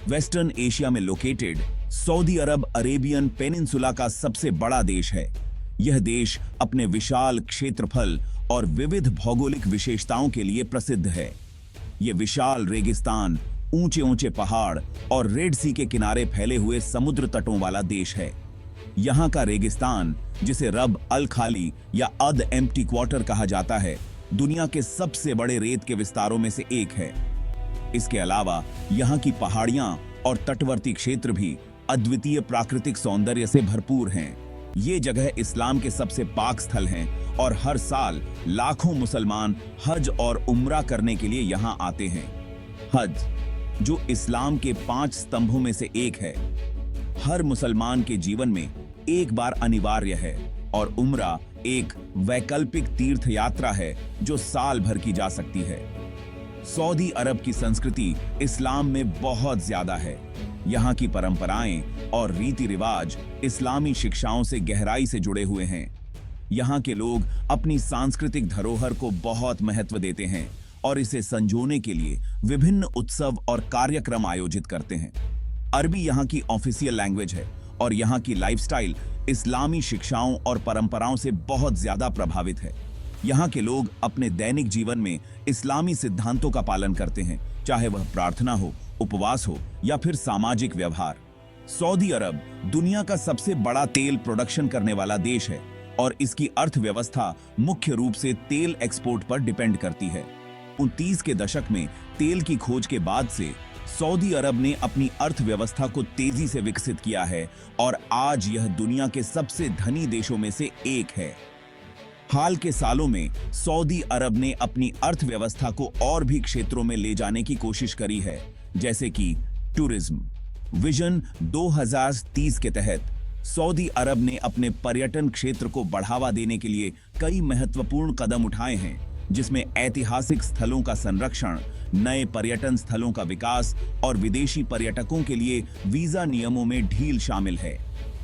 Western Asia में located Saudi अरब Arabian peninsula का सबसे बड़ा देश है। यह देश अपने विशाल क्षेत्रफल और विविध भौगोलिक विशेषताओं के लिए प्रसिद्ध है। यह विशाल रेगिस्तान, ऊंचे ऊंचे पहाड़ और रेड सी के किनारे फैले हुए समुद्र तटों वाला देश है। यहाँ का रेगिस्तान, जिसे रब अल खाली या अद एम्प्टी क्वार्टर कहा जाता है, दुनिया के सबसे बड़े रेत के विस्तारों में से एक है। इसके अलावा यहाँ की पहाड़ियां और तटवर्ती क्षेत्र भी अद्वितीय प्राकृतिक सौंदर्य से भरपूर हैं। ये जगह इस्लाम के सबसे पाक स्थल हैं और हर साल लाखों मुसलमान हज और उम्रा करने के लिए यहाँ आते हैं। हज, जो इस्लाम के 5 स्तंभों में से एक है, हर मुसलमान के जीवन में एक बार अनिवार्य है और उम्रा एक वैकल्पिक तीर्थ यात्रा है जो साल भर की जा सकती है। सऊदी अरब की संस्कृति इस्लाम में बहुत ज्यादा है। यहाँ की परंपराएं और रीति रिवाज इस्लामी शिक्षाओं से गहराई से जुड़े हुए हैं। यहाँ के लोग अपनी सांस्कृतिक धरोहर को बहुत महत्व देते हैं और इसे संजोने के लिए विभिन्न उत्सव और कार्यक्रम आयोजित करते हैं। अरबी यहाँ की ऑफिशियल लैंग्वेज है और यहाँ की लाइफस्टाइल इस्लामी शिक्षाओं और परंपराओं से बहुत ज्यादा प्रभावित है। यहाँ के लोग अपने दैनिक जीवन में इस्लामी सिद्धांतों का पालन करते हैं, चाहे वह प्रार्थना हो, उपवास हो या फिर सामाजिक व्यवहार। सऊदी अरब दुनिया का सबसे बड़ा तेल प्रोडक्शन करने वाला देश है और इसकी अर्थव्यवस्था मुख्य रूप से तेल एक्सपोर्ट पर डिपेंड करती है। 29 के दशक में तेल की खोज के बाद से सऊदी अरब ने अपनी अर्थव्यवस्था को तेजी से विकसित किया है और आज यह दुनिया के सबसे धनी देशों में से एक है। हाल के सालों में सऊदी अरब ने अपनी अर्थव्यवस्था को और भी क्षेत्रों में ले जाने की कोशिश करी है, जैसे कि टूरिज्म। विजन 2030 के तहत सऊदी अरब ने अपने पर्यटन क्षेत्र को बढ़ावा देने के लिए कई महत्वपूर्ण कदम उठाए हैं, जिसमें ऐतिहासिक स्थलों का संरक्षण, नए पर्यटन स्थलों का विकास और विदेशी पर्यटकों के लिए वीजा नियमों में ढील शामिल है।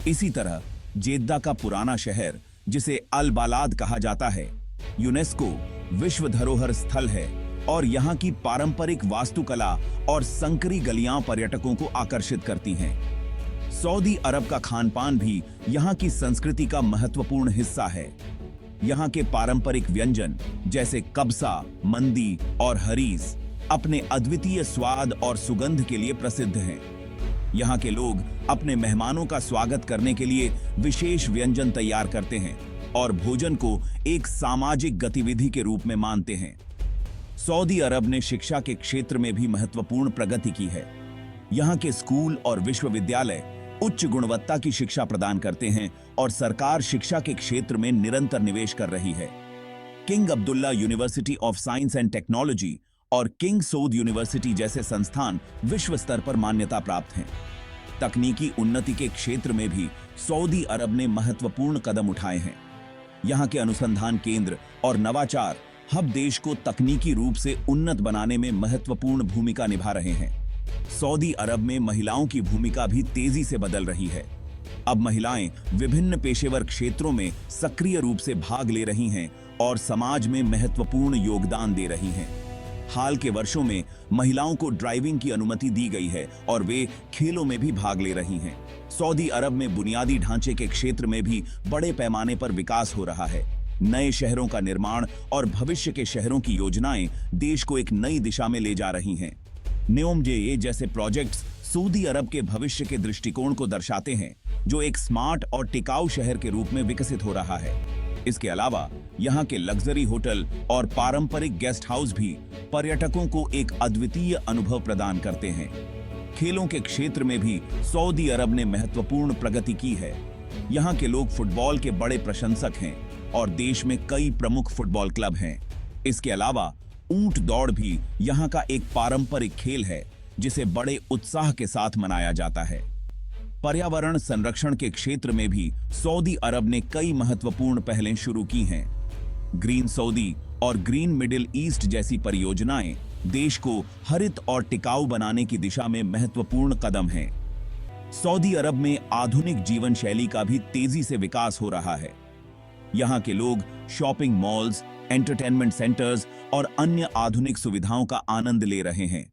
इसी तरह जेद्दा का पुराना शहर, जिसे अल बालाद कहा जाता है, यूनेस्को विश्व धरोहर स्थल है और यहाँ की पारंपरिक वास्तुकला और संकरी गलियां पर्यटकों को आकर्षित करती हैं। सऊदी अरब का खानपान भी यहाँ की संस्कृति का महत्वपूर्ण हिस्सा है। यहाँ के पारंपरिक व्यंजन जैसे कब्सा, मंदी और हरीस अपने अद्वितीय स्वाद और सुगंध के लिए प्रसिद्ध हैं। यहाँ के लोग अपने मेहमानों का स्वागत करने के लिए विशेष व्यंजन तैयार करते हैं और भोजन को एक सामाजिक गतिविधि के रूप में मानते हैं। सऊदी अरब ने शिक्षा के क्षेत्र में भी महत्वपूर्ण प्रगति की है। यहाँ के स्कूल और विश्वविद्यालय उच्च गुणवत्ता की शिक्षा प्रदान करते हैं और सरकार शिक्षा के क्षेत्र में निरंतर निवेश कर रही है। King Abdullah University of science and technology और किंग सऊद यूनिवर्सिटी जैसे संस्थान विश्व स्तर पर मान्यता प्राप्त हैं। तकनीकी उन्नति के क्षेत्र में भी सऊदी अरब ने महत्वपूर्ण कदम उठाए हैं। यहाँ के अनुसंधान केंद्र और नवाचार हब देश को तकनीकी रूप से उन्नत बनाने में महत्वपूर्ण भूमिका निभा रहे हैं। सऊदी अरब में महिलाओं की भूमिका भी तेजी से बदल रही है। अब महिलाएं विभिन्न पेशेवर क्षेत्रों में सक्रिय रूप से भाग ले रही हैं और समाज में महत्वपूर्ण योगदान दे रही हैं। हाल के वर्षों में महिलाओं को ड्राइविंग की अनुमति दी गई है और वे खेलों में भी भाग ले रही हैं। सऊदी अरब में बुनियादी ढांचे के क्षेत्र में भी बड़े पैमाने पर विकास हो रहा है। नए शहरों का निर्माण और भविष्य के शहरों की योजनाएं देश को एक नई दिशा में ले जा रही हैं। न्योमजे जैसे प्रोजेक्ट्स सऊदी अरब के भविष्य के दृष्टिकोण को दर्शाते हैं, जो एक स्मार्ट और टिकाऊ शहर के रूप में विकसित हो रहा है। इसके अलावा यहाँ के लग्जरी होटल और पारंपरिक गेस्ट हाउस भी पर्यटकों को एक अद्वितीय अनुभव प्रदान करते हैं। खेलों के क्षेत्र में भी सऊदी अरब ने महत्वपूर्ण प्रगति की है। यहाँ के लोग फुटबॉल के बड़े प्रशंसक हैं और देश में कई प्रमुख फुटबॉल क्लब हैं। इसके अलावा ऊंट दौड़ भी यहाँ का एक पारंपरिक खेल है, जिसे बड़े उत्साह के साथ मनाया जाता है। पर्यावरण संरक्षण के क्षेत्र में भी सऊदी अरब ने कई महत्वपूर्ण पहलें शुरू की हैं। ग्रीन सऊदी और ग्रीन मिडिल ईस्ट जैसी परियोजनाएं देश को हरित और टिकाऊ बनाने की दिशा में महत्वपूर्ण कदम हैं। सऊदी अरब में आधुनिक जीवन शैली का भी तेजी से विकास हो रहा है। यहाँ के लोग शॉपिंग मॉल्स, एंटरटेनमेंट सेंटर्स और अन्य आधुनिक सुविधाओं का आनंद ले रहे हैं।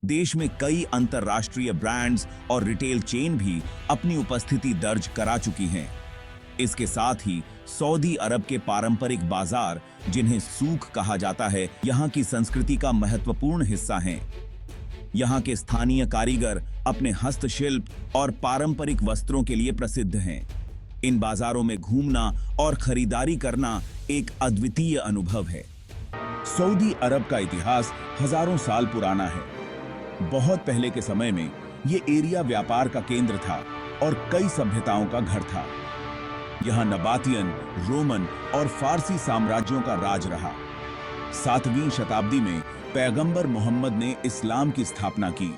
देश में कई अंतर्राष्ट्रीय ब्रांड्स और रिटेल चेन भी अपनी उपस्थिति दर्ज करा चुकी हैं। इसके साथ ही सऊदी अरब के पारंपरिक बाजार, जिन्हें सूक कहा जाता है, यहाँ की संस्कृति का महत्वपूर्ण हिस्सा हैं। यहाँ के स्थानीय कारीगर अपने हस्तशिल्प और पारंपरिक वस्त्रों के लिए प्रसिद्ध हैं। इन बाजारों में घूमना और खरीदारी करना एक अद्वितीय अनुभव है। सऊदी अरब का इतिहास हजारों साल पुराना है। बहुत पहले के समय में ये एरिया व्यापार का केंद्र था और कई सभ्यताओं का घर था। यहाँ नबातियन, रोमन और फारसी साम्राज्यों का राज रहा। 7वीं शताब्दी में पैगंबर मोहम्मद ने इस्लाम की स्थापना की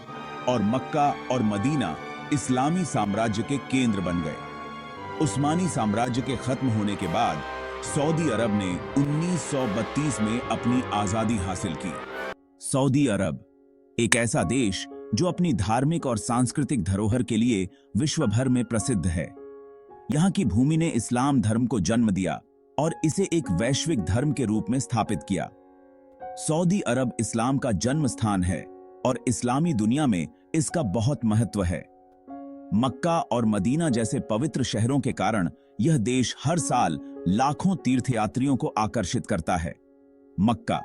और मक्का और मदीना इस्लामी साम्राज्य के केंद्र बन गए। उस्मानी साम्राज्य के खत्म होने के बाद सऊदी अरब ने 1932 में अपनी आजादी हासिल की। सऊदी अरब एक ऐसा देश जो अपनी धार्मिक और सांस्कृतिक धरोहर के लिए विश्व भर में प्रसिद्ध है। यहाँ की भूमि ने इस्लाम धर्म को जन्म दिया और इसे एक वैश्विक धर्म के रूप में स्थापित किया। सऊदी अरब इस्लाम का जन्म स्थान है और इस्लामी दुनिया में इसका बहुत महत्व है। मक्का और मदीना जैसे पवित्र शहरों के कारण यह देश हर साल लाखों तीर्थयात्रियों को आकर्षित करता है। मक्का,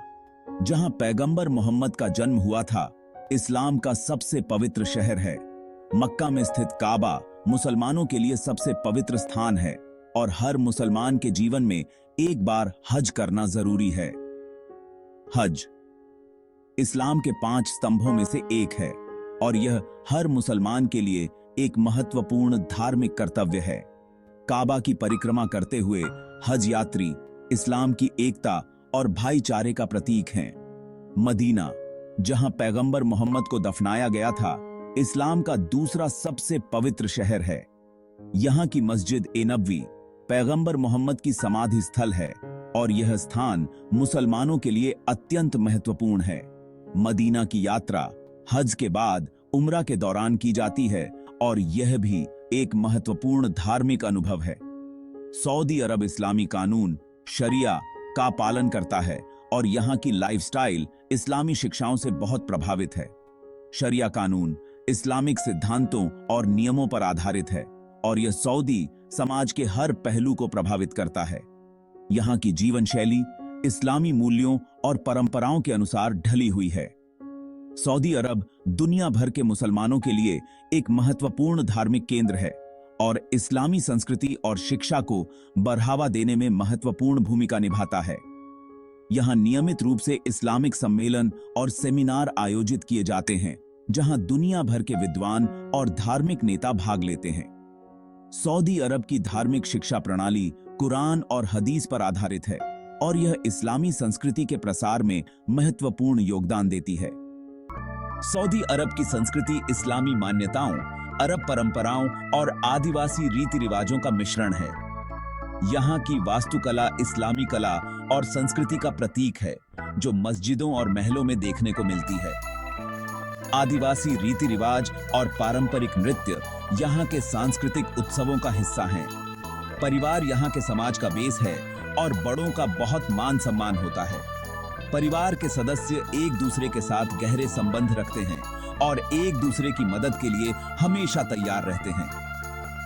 जहां पैगंबर मोहम्मद का जन्म हुआ था, इस्लाम का सबसे पवित्र शहर है। मक्का में स्थित काबा मुसलमानों के लिए सबसे पवित्र स्थान है और हर मुसलमान के जीवन में एक बार हज करना जरूरी है। हज इस्लाम के 5 स्तंभों में से एक है और यह हर मुसलमान के लिए एक महत्वपूर्ण धार्मिक कर्तव्य है। काबा की परिक्रमा करते हुए हज यात्री इस्लाम की एकता और भाईचारे का प्रतीक हैं। मदीना, जहां पैगंबर मोहम्मद को दफनाया गया था, इस्लाम का दूसरा सबसे पवित्र शहर है। यहाँ की मस्जिद ए नबवी पैगंबर मोहम्मद की समाधि स्थल है और यह स्थान मुसलमानों के लिए अत्यंत महत्वपूर्ण है। मदीना की यात्रा हज के बाद उम्रा के दौरान की जाती है और यह भी एक महत्वपूर्ण धार्मिक अनुभव है। सऊदी अरब इस्लामी कानून शरिया का पालन करता है और यहाँ की लाइफस्टाइल इस्लामी शिक्षाओं से बहुत प्रभावित है। शरिया कानून इस्लामिक सिद्धांतों और नियमों पर आधारित है और यह सऊदी समाज के हर पहलू को प्रभावित करता है। यहाँ की जीवन शैली इस्लामी मूल्यों और परंपराओं के अनुसार ढली हुई है। सऊदी अरब दुनिया भर के मुसलमानों के लिए एक महत्वपूर्ण धार्मिक केंद्र है और इस्लामी संस्कृति और शिक्षा को बढ़ावा देने में महत्वपूर्ण भूमिका निभाता है। यहाँ नियमित रूप से इस्लामिक सम्मेलन और सेमिनार आयोजित किए जाते हैं, जहाँ दुनिया भर के विद्वान और धार्मिक नेता भाग लेते हैं। सऊदी अरब की धार्मिक शिक्षा प्रणाली कुरान और हदीस पर आधारित है और यह इस्लामी संस्कृति के प्रसार में महत्वपूर्ण योगदान देती है। सऊदी अरब की संस्कृति इस्लामी मान्यताओं, अरब परंपराओं और आदिवासी रीति रिवाजों का मिश्रण है। यहाँ की वास्तुकला इस्लामी कला और संस्कृति का प्रतीक है, जो मस्जिदों और महलों में देखने को मिलती है। आदिवासी रीति रिवाज और पारंपरिक नृत्य यहाँ के सांस्कृतिक उत्सवों का हिस्सा हैं। परिवार यहाँ के समाज का बेस है और बड़ों का बहुत मान सम्मान होता है। परिवार के सदस्य एक दूसरे के साथ गहरे संबंध रखते हैं और एक दूसरे की मदद के लिए हमेशा तैयार रहते हैं।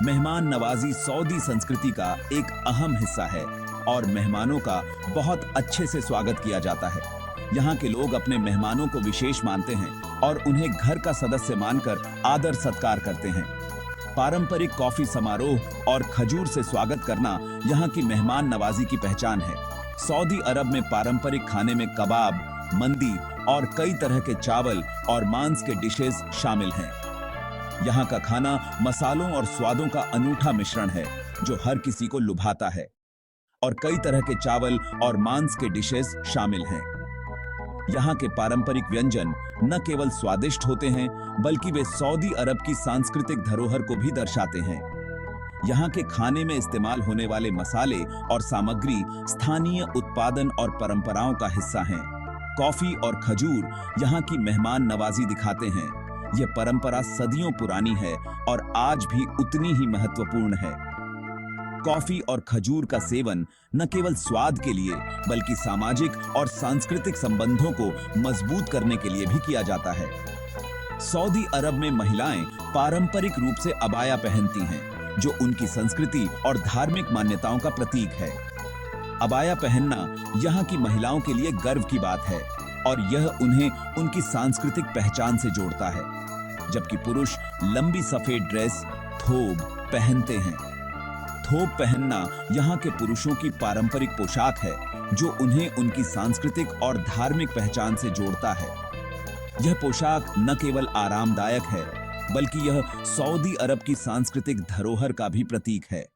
मेहमान नवाजी सऊदी संस्कृति का एक अहम हिस्सा है और मेहमानों का बहुत अच्छे से स्वागत किया जाता है। यहाँ के लोग अपने मेहमानों को विशेष मानते हैं और उन्हें घर का सदस्य मानकर आदर सत्कार करते हैं। पारंपरिक कॉफी समारोह और खजूर से स्वागत करना यहाँ की मेहमान नवाजी की पहचान है। सऊदी अरब में पारंपरिक खाने में कबाब, मंदी और कई तरह के चावल और मांस के डिशेस शामिल हैं। यहाँ का खाना मसालों और स्वादों का अनूठा मिश्रण है जो हर किसी को लुभाता है और कई तरह के चावल और मांस के डिशेस शामिल हैं। यहाँ के पारंपरिक व्यंजन न केवल स्वादिष्ट होते हैं बल्कि वे सऊदी अरब की सांस्कृतिक धरोहर को भी दर्शाते हैं। यहाँ के खाने में इस्तेमाल होने वाले मसाले और सामग्री स्थानीय उत्पादन और परंपराओं का हिस्सा हैं। कॉफी और खजूर यहाँ की मेहमान नवाजी दिखाते हैं। यह परंपरा सदियों पुरानी है और आज भी उतनी ही महत्वपूर्ण है। कॉफी और खजूर का सेवन न केवल स्वाद के लिए बल्कि सामाजिक और सांस्कृतिक संबंधों को मजबूत करने के लिए भी किया जाता है। सऊदी अरब में महिलाएं पारंपरिक रूप से अबाया पहनती हैं, जो उनकी संस्कृति और धार्मिक मान्यताओं का प्रतीक है। अबाया पहनना यहाँ की महिलाओं के लिए गर्व की बात है और यह उन्हें उनकी सांस्कृतिक पहचान से जोड़ता है, जबकि पुरुष लंबी सफेद ड्रेस थोब पहनते हैं। थोब पहनना यहाँ के पुरुषों की पारंपरिक पोशाक है, जो उन्हें उनकी सांस्कृतिक और धार्मिक पहचान से जोड़ता है। यह पोशाक न केवल आरामदायक है, बल्कि यह सऊदी अरब की सांस्कृतिक धरोहर का भी प्रतीक है।